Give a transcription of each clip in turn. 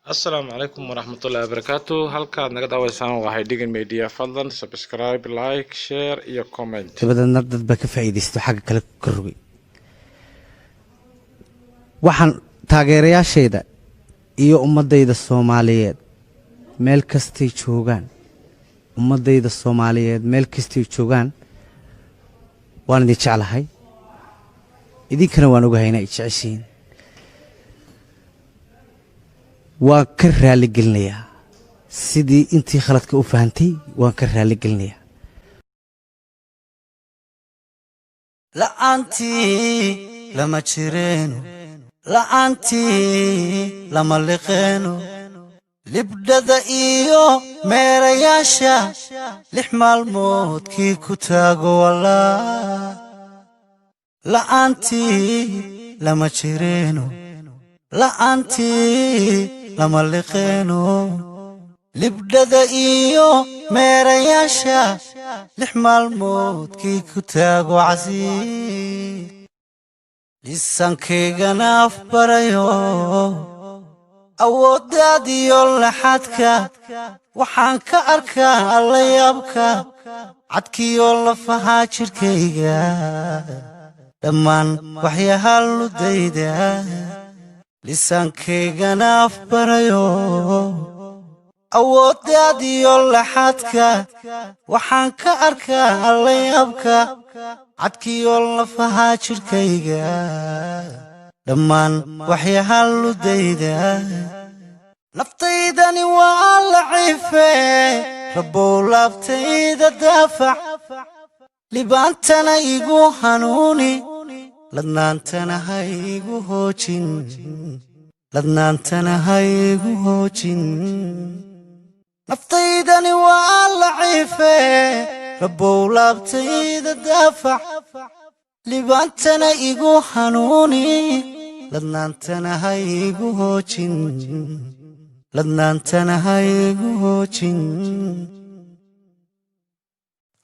السلام عليكم ورحمة الله وبركاته. halkaad naga daawaysaan waxay dhigan media fadlan subscribe like share iyo comment dabadeedna dad baa ka faa'iidaysto xagga kale ka rogay waxaan taageerayaashayda iyo ummadayda Soomaaliyeed meel kastay joogaan ummadayda Soomaaliyeed meel kastay joogaan waan idin jeclahay idinkana waan ogahay inay jeceshiin waan ka raali gelinayaa sidii intii khaladka u fahantay waan ka raali gelinayaa la'aantii lama jireeno la'aantii lama liqeeno libdhada iyo meerayaasha lix maalmoodkii ku taago walaa la'aantii lama jireeno la'aantii lama liqeeno libdhada iyo meerayaasha lix maalmoodkii ku taago casiir lisaankaygana afbarayo awooddaadiyo laxadka waxaan ka arkaa alla yaabka cadkiyo lafaha jirkayga dhammaan waxyahaaludayda lisaankaygana afbarayo awooddaadiyo laxadka waxaan ka arkaa alla yaabka cadkiyo lafaha jirkayga dhammaan waxyahaaludayda naftaydani waa laciife rabbow laabtayda daafac libaantana igu hanuuni ladnaantana ha igu hoojin ladnaantana ha igu hoojin naftaydani waa laciife rabbow laabtayda daafac libaantana igu hanuuni ladnaantana ha igu hoojin ladnaantana ha igu hoojin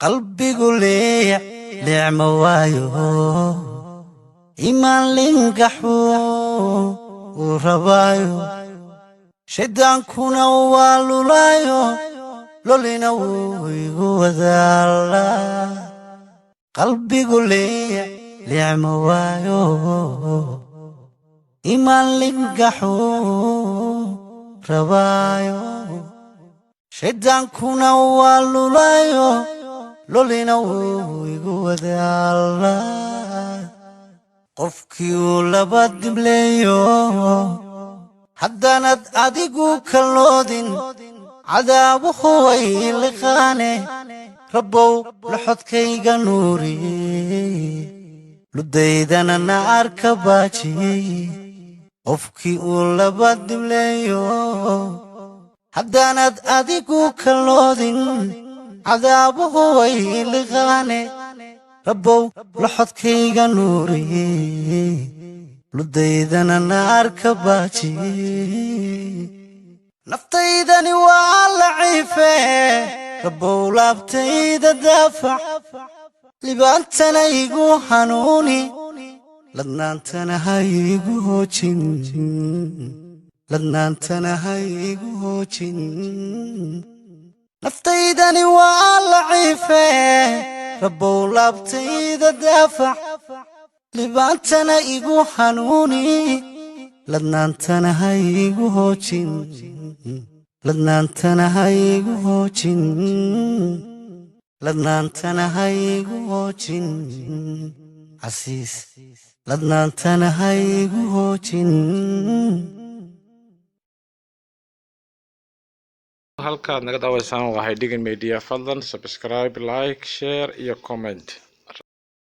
qalbigu leeyac leecma waayo imaan lingaxu uu rabaayo shaydaankuna waa lulaayo lolina wuu igu wadaalaa qalbigu leeyac leecma waayo imaan lingaxu rabaayo shaydaankuna waa lulaayo lolina wuu igu wadaalaa qofkii uu laba dibleeyo haddaanad adigu kalloodin cadaabuhu way liqaane rabbow laxodkayga nuuriye ludaydana naar ka baajiyey qofkii uu laba dibleeyo haddaanad adigu kalloodin cadaabuhu way liqaane rabbow laxodkayga nuuriye ludaydana naar ka baajiyey naftaydani waa laciife rabbow laabtayda daafac libaantana igu hanuuni ladnaantana ha igu hoojin ladnaantana ha igu hoojin naftaydani waa laciife rabbow laabtayda daafac libaantana igu hanuuni ladnaantana ha igu hoojin ladnaantana ha igu hoojin ladnaantana ha igu hoojin casiis ladnaantana ha igu hoojin halkaad naga daawaysaan waxay dhigan media fadlan subscribe like share iyo comment